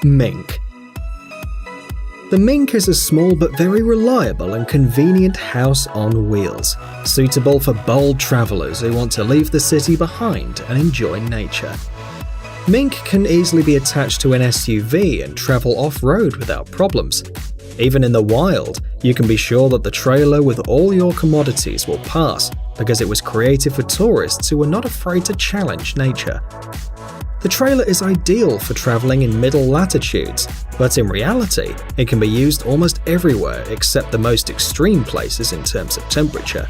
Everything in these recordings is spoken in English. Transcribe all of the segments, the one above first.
Mink. The Mink is a small but very reliable and convenient house on wheels, suitable for bold travelers who want to leave the city behind and enjoy nature. Mink can easily be attached to an SUV and travel off-road without problems. Even in the wild, you can be sure that the trailer with all your commodities will pass because it was created for tourists who are not afraid to challenge nature. The trailer is ideal for traveling in middle latitudes, but in reality, it can be used almost everywhere except the most extreme places in terms of temperature.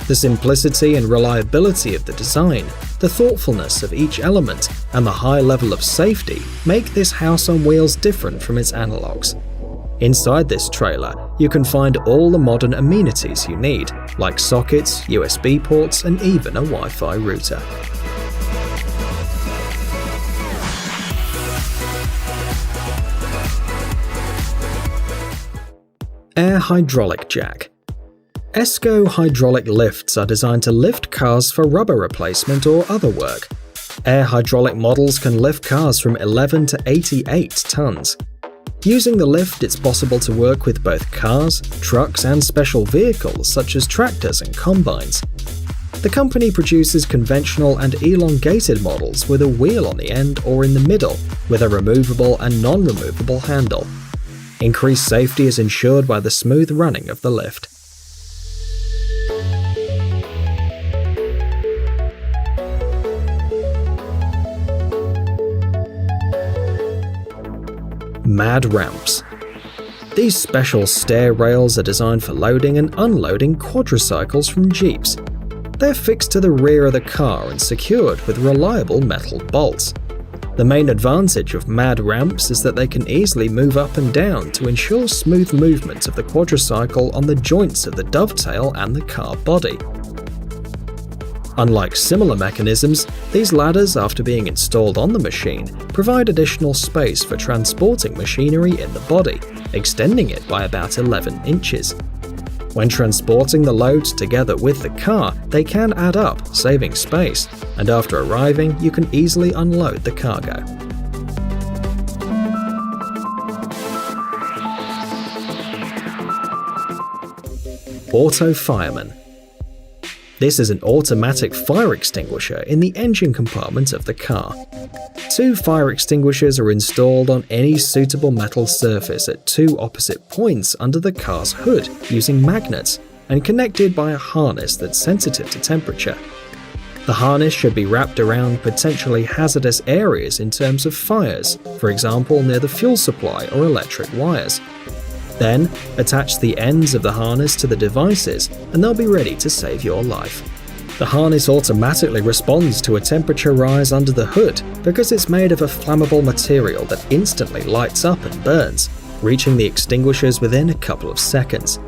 The simplicity and reliability of the design, the thoughtfulness of each element, and the high level of safety make this house on wheels different from its analogues. Inside this trailer, you can find all the modern amenities you need, like sockets, USB ports, and even a Wi-Fi router. Air hydraulic jack. ESCO hydraulic lifts are designed to lift cars for rubber replacement or other work. Air hydraulic models can lift cars from 11 to 88 tons. Using the lift, it's possible to work with both cars, trucks, and special vehicles such as tractors and combines. The company produces conventional and elongated models with a wheel on the end or in the middle, with a removable and non-removable handle. Increased safety is ensured by the smooth running of the lift. Mad ramps. These special stair rails are designed for loading and unloading quadricycles from Jeeps. They're fixed to the rear of the car and secured with reliable metal bolts. The main advantage of mad ramps is that they can easily move up and down to ensure smooth movement of the quadricycle on the joints of the dovetail and the car body. Unlike similar mechanisms, these ladders, after being installed on the machine, provide additional space for transporting machinery in the body, extending it by about 11 inches. When transporting the loads together with the car, they can add up, saving space, and after arriving, you can easily unload the cargo. Auto fireman. This is an automatic fire extinguisher in the engine compartment of the car. 2 fire extinguishers are installed on any suitable metal surface at 2 opposite points under the car's hood using magnets and connected by a harness that's sensitive to temperature. The harness should be wrapped around potentially hazardous areas in terms of fires, for example near the fuel supply or electric wires. Then, attach the ends of the harness to the devices and they'll be ready to save your life. The harness automatically responds to a temperature rise under the hood because it's made of a flammable material that instantly lights up and burns, reaching the extinguishers within a couple of seconds.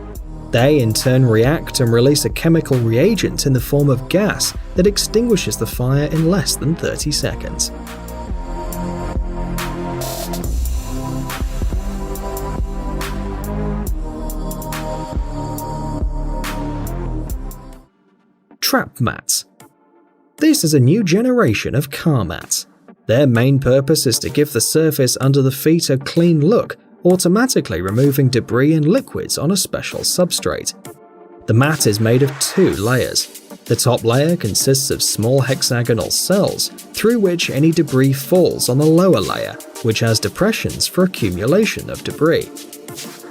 They in turn react and release a chemical reagent in the form of gas that extinguishes the fire in less than 30 seconds. Trap mats. This is a new generation of car mats. Their main purpose is to give the surface under the feet a clean look, automatically removing debris and liquids on a special substrate. The mat is made of 2 layers. The top layer consists of small hexagonal cells, through which any debris falls on the lower layer, which has depressions for accumulation of debris.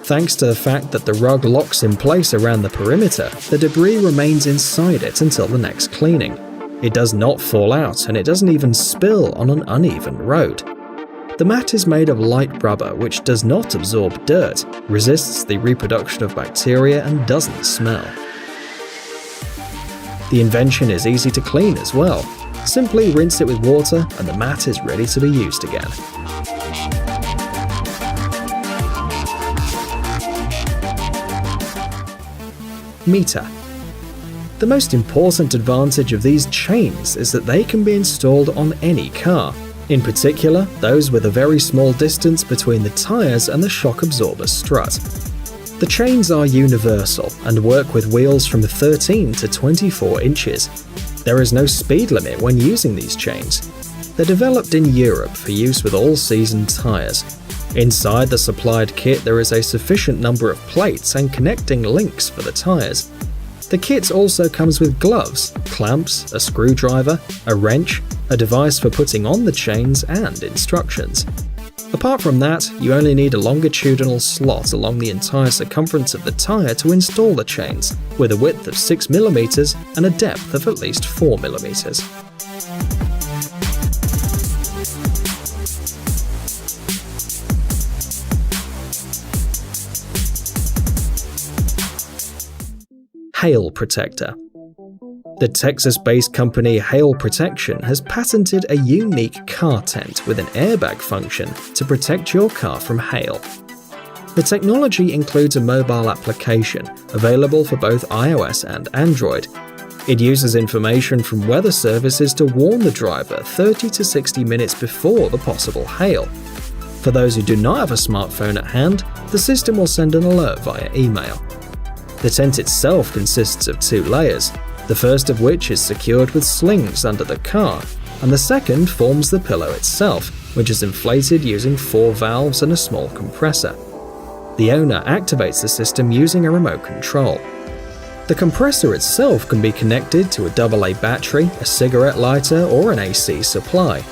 Thanks to the fact that the rug locks in place around the perimeter, the debris remains inside it until the next cleaning. It does not fall out and it doesn't even spill on an uneven road. The mat is made of light rubber which does not absorb dirt, resists the reproduction of bacteria and doesn't smell. The Invention is easy to clean as well. Simply rinse it with water and the mat is ready to be used again. Meter. The most important advantage of these chains is that they can be installed on any car, in particular those with a very small distance between the tyres and the shock absorber strut. The chains are universal and work with wheels from 13 to 24 inches. There is no speed limit when using these chains. They're developed in Europe for use with all-season tyres. Inside the supplied kit there is a sufficient number of plates and connecting links for the tyres. The kit also comes with gloves, clamps, a screwdriver, a wrench, a device for putting on the chains, and instructions. Apart from that, you only need a longitudinal slot along the entire circumference of the tyre to install the chains, with a width of 6mm and a depth of at least 4mm. Hail Protector. The Texas-based company Hail Protection has patented a unique car tent with an airbag function to protect your car from hail. The technology includes a mobile application available for both iOS and Android. It uses information from weather services to warn the driver 30 to 60 minutes before the possible hail. For those who do not have a smartphone at hand, the system will send an alert via email. The tent itself consists of 2 layers, the first of which is secured with slings under the car, and the second forms the pillow itself, which is inflated using 4 valves and a small compressor. The owner activates the system using a remote control. The compressor itself can be connected to a AA battery, a cigarette lighter, or an AC supply.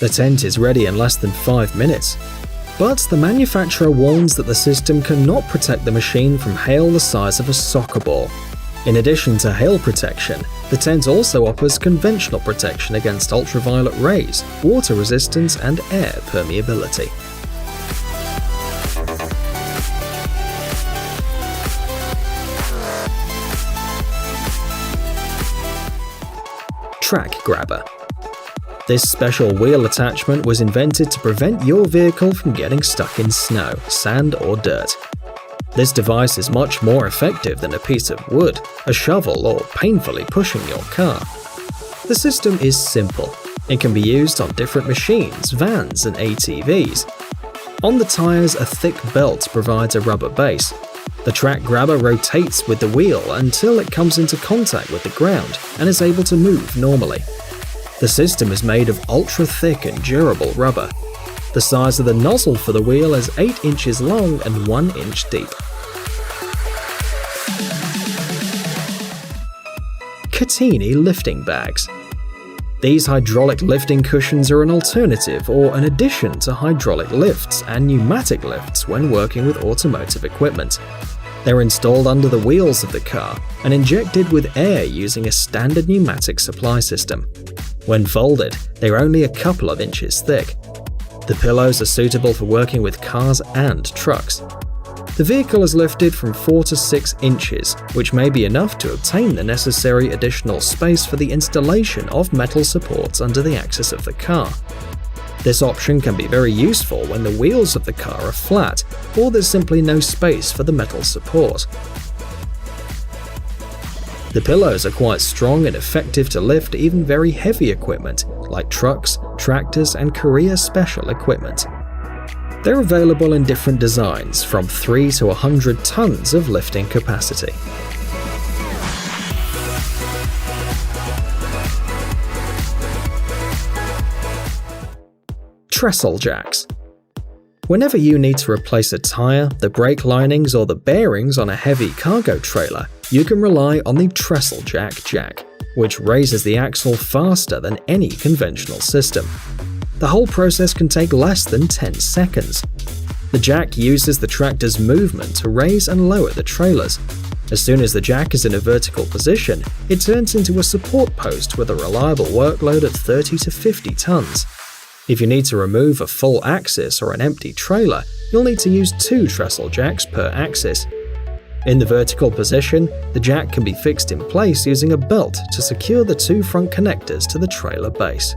The tent is ready in less than 5 minutes. But the manufacturer warns that the system cannot protect the machine from hail the size of a soccer ball. In addition to hail protection, the tent also offers conventional protection against ultraviolet rays, water resistance, and air permeability. Track Grabber. This special wheel attachment was invented to prevent your vehicle from getting stuck in snow, sand, or dirt. This device is much more effective than a piece of wood, a shovel, or painfully pushing your car. The system is simple. It can be used on different machines, vans, and ATVs. On the tires, a thick belt provides a rubber base. The track grabber rotates with the wheel until it comes into contact with the ground and is able to move normally. The system is made of ultra-thick and durable rubber. The size of the nozzle for the wheel is 8 inches long and 1 inch deep. Catini lifting bags. These hydraulic lifting cushions are an alternative or an addition to hydraulic lifts and pneumatic lifts when working with automotive equipment. They're installed under the wheels of the car and injected with air using a standard pneumatic supply system. When folded, they're only a couple of inches thick. The pillows are suitable for working with cars and trucks. The vehicle is lifted from 4 to 6 inches, which may be enough to obtain the necessary additional space for the installation of metal supports under the axis of the car. This option can be very useful when the wheels of the car are flat or there's simply no space for the metal support. The pillows are quite strong and effective to lift even very heavy equipment like trucks, tractors, and Korea special equipment. They're available in different designs from 3 to 100 tons of lifting capacity. Trestle jacks. Whenever you need to replace a tire, the brake linings, or the bearings on a heavy cargo trailer, you can rely on the trestle jack, which raises the axle faster than any conventional system. The whole process can take less than 10 seconds. The jack uses the tractor's movement to raise and lower the trailers. As soon as the jack is in a vertical position, it turns into a support post with a reliable workload of 30 to 50 tons. If you need to remove a full axis or an empty trailer, you'll need to use 2 trestle jacks per axis. In the vertical position, the jack can be fixed in place using a belt to secure the 2 front connectors to the trailer base.